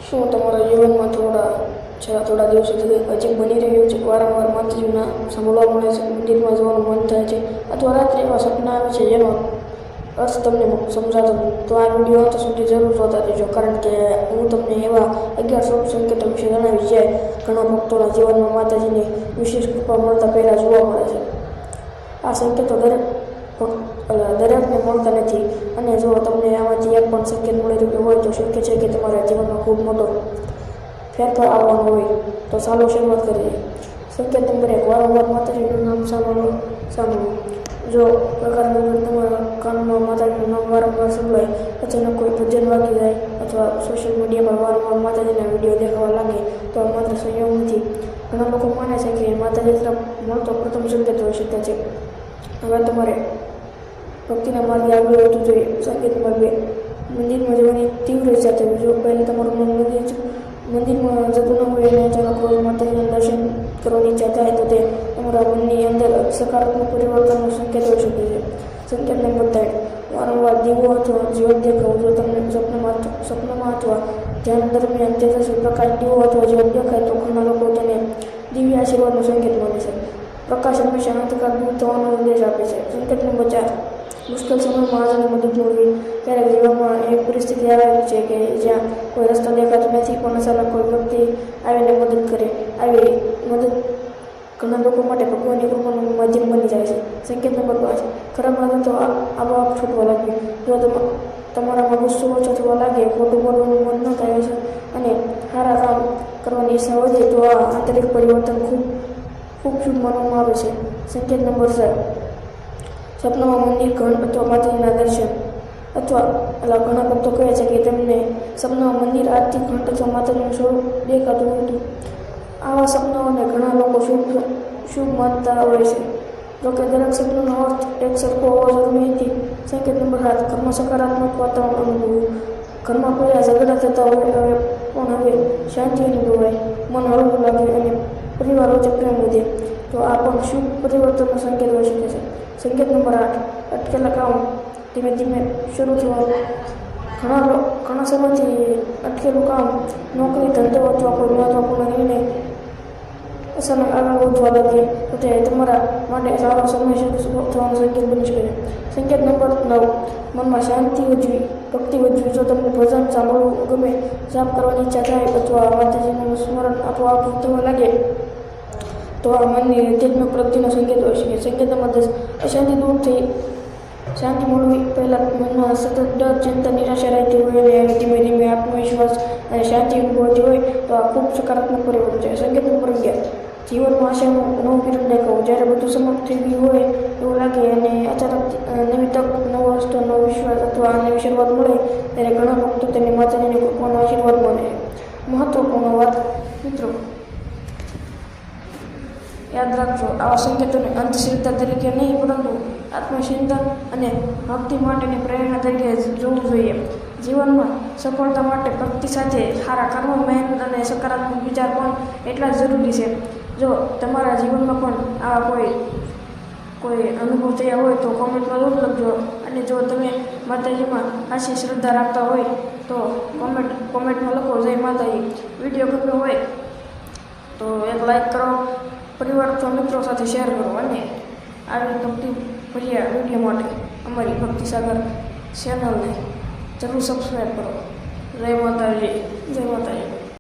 શું તમારા જીવનમાં થોડા દિવસો અજીબ બની રહ્યું છે? વારંવાર માતાજીના સાંભળવા મળે છે, મંદિરમાં જવાનું મન થાય છે, અથવા રાત્રે એવા સપના આવે છે જેનો અર્થ તમને સમજાતો નથી? તો આ વિડીયો અંત સુધી જરૂર જોતા રહેજો, કારણ કે હું તમને એવા 11 સંકેતો વિશે જણાવીશ જે ઘણા ભક્તોના જીવનમાં માતાજીની વિશેષ કૃપા મળતા પહેલાં જોવા મળે છે. આ સંકેતો દરેકને મળતા નથી, અને જો તમને આમાંથી એક પણ સંકેત મળી રહ્યો હોય તો શક્ય છે કે તમારા જીવનમાં ખૂબ મોટો ફેરફાર આવવાનો હોય. તો ચાલો શરૂઆત કરીએ. સંકેત નંબર 1, વારંવાર માતાજીનું નામ સાંભળવું. જો પ્રકાર વગર તમારા કાનમાં માતાજીનું નામ વારંવાર સંભળાય, અચાનક કોઈ ભજન વાગી જાય અથવા સોશિયલ મીડિયા પર વારંવાર માતાજીના વિડીયો દેખાવા લાગે, તો આ માત્ર સંયોગ નથી. ઘણા લોકો માને છે કે માતાજી તરફ મળતો પ્રથમ સંકેત હોઈ શકે છે. હવે તમારે ભક્તિના માર્ગે આગળ વધવું જોઈએ. સંકેત નંબર 2, મંદિરમાં જવાની તીવ્ર ઈચ્છા થવી. જો પહેલાં તમારું મન મંદિરમાં જતું ન હોય અને અચાનક રોજ માતાજીના દર્શન કરવાની ઈચ્છા થાય, તો તે તમારા મનની અંદર સકારાત્મક પરિવર્તનનો સંકેત હોઈ શકે છે. સંકેત નંબર 3, વારંવાર દીવો અથવા જ્યોત દેખાવું. જો તમને સપનામાં અથવા ધ્યાન દરમિયાન તેજસ્વી પ્રકાશ દીવો અથવા જ્યોત દેખાય, તો ઘણા લોકો તેને દિવ્ય આશીર્વાદનો સંકેત માને છે. પ્રકાશ હંમેશા અંધકાર દૂર થવાનો સંદેશ આપે છે. સંકેત નંબર 4, મુશ્કેલ સમયમાં આજની મદદ મળવી. ક્યારેક જીવનમાં એક પરિસ્થિતિ આવે છે કે જ્યાં કોઈ રસ્તો દેખાતો નથી, પણ અચાનક કોઈ વ્યક્તિ આવીને મદદ કરે. આવી મદદ ઘણા લોકો માટે ભગવાનની કૃપાનું માધ્યમ બની જાય છે. સંકેત નંબર 5, ખરાબ આદતો આપોઆપ છૂટવા લાગવી. જો તમારામાં ગુસ્સો ઓછો થવા લાગે, ખોટું બોલવાનું મન ન થાય છે અને સારા કામ કરવાની ઈચ્છા વધે, તો આ આંતરિક પરિવર્તન ખૂબ શુભ માનવામાં આવે છે. સંકેત નંબર 6, સપનામાં મંદિર, ઘર અથવા માતાજીના દર્શન. ઘણા ભક્તો કહે છે કે તેમને સપનામાં મંદિર, આરતી, ઘંટ અથવા માતાજીનું સ્વરૂપ દેખાતું હતું. આવા સપનાઓને ઘણા લોકો શુભ માનતા હોય છે. જોકે દરેક સપનાનો અર્થ એક સરખો હોવો જરૂરી નથી. સંકેત નંબર 7, ઘરમાં સકારાત્મક વાતાવરણ અનુભવવું. ઘરમાં પહેલાં ઝઘડા થતા હોય પણ હવે શાંતિ અનુભવાય, મન હળવું લાગે અને પરિવાર વચ્ચે પ્રેમ વધે, તો આ પણ શુભ પરિવર્તનનો સંકેત હોઈ શકે છે. સંકેત નંબર 8, અટકેલા કામ ધીમે ધીમે શરૂ થવાનું. ઘણા સમયથી અટકેલું કામ, નોકરી, ધંધો અથવા કોઈ મહત્વપૂર્ણ નિર્ણય અચાનક આગળ વધવા લાગે, તો તે તમારા માટે સારો સમય શરૂ થવાનો સંકેત બની શકે છે. સંકેત નંબર 9, મનમાં શાંતિ વધવી, ભક્તિ વધવી. જો તમને ભજન સાંભળવું ગમે, જાપ કરવાની ઈચ્છા થાય અથવા માતાજીનું સ્મરણ આપોઆપ થવા લાગે, તો આ મનની આધ્યાત્મિક પ્રગતિનો સંકેત હોઈ શકે. સંકેત નંબર 10, અશાંતિ દૂર થઈ શાંતિ મળવી. પહેલાં મનમાં સતત ડર, ચિંતા, નિરાશા રહેતી હોય અને ધીમે ધીમે આત્મવિશ્વાસ અને શાંતિ અનુભવતી હોય, તો આ ખૂબ સકારાત્મક પરિવર્તન છે. સંકેત નંબર 11, જીવનમાં આશાનું નવું કિરણ દેખાવું. જ્યારે બધું સમાપ્ત થઈ ગયું હોય એવું લાગે અને અચાનક નવી તક, નવો રસ્તો, નવો વિશ્વાસ અથવા નવી શરૂઆત મળે, ત્યારે ઘણા ભક્તો તેને માતાજીની કૃપાનો આશીર્વાદ માને છે. મહત્વપૂર્ણ વાત મિત્રો, યાદ રાખજો, આવા સંકેતોને અંધશ્રદ્ધા તરીકે નહીં, પરંતુ આત્મચિંતન અને ભક્તિ માટેની પ્રેરણા તરીકે જોવું જોઈએ. જીવનમાં સફળતા માટે ભક્તિ સાથે સારા કર્મ, મહેનત અને સકારાત્મક વિચાર પણ એટલા જ જરૂરી છે. જો તમારા જીવનમાં પણ આવા કોઈ અનુભવ થયા હોય તો કોમેન્ટમાં જરૂર લખજો. અને જો તમે માતાજીમાં આશી શ્રદ્ધા રાખતા હોય તો કોમેન્ટમાં લખો જય માતાજી. વિડીયો ગમ્યો હોય તો એક લાઈક કરો, પરિવાર અથવા મિત્રો સાથે શેર કરો, અને આવી ભક્તિભર્યા વિડીયો માટે અમારી ભક્તિસાગર ચેનલને જરૂર સબસ્ક્રાઈબ કરો. જય માતાજી. જય માતા.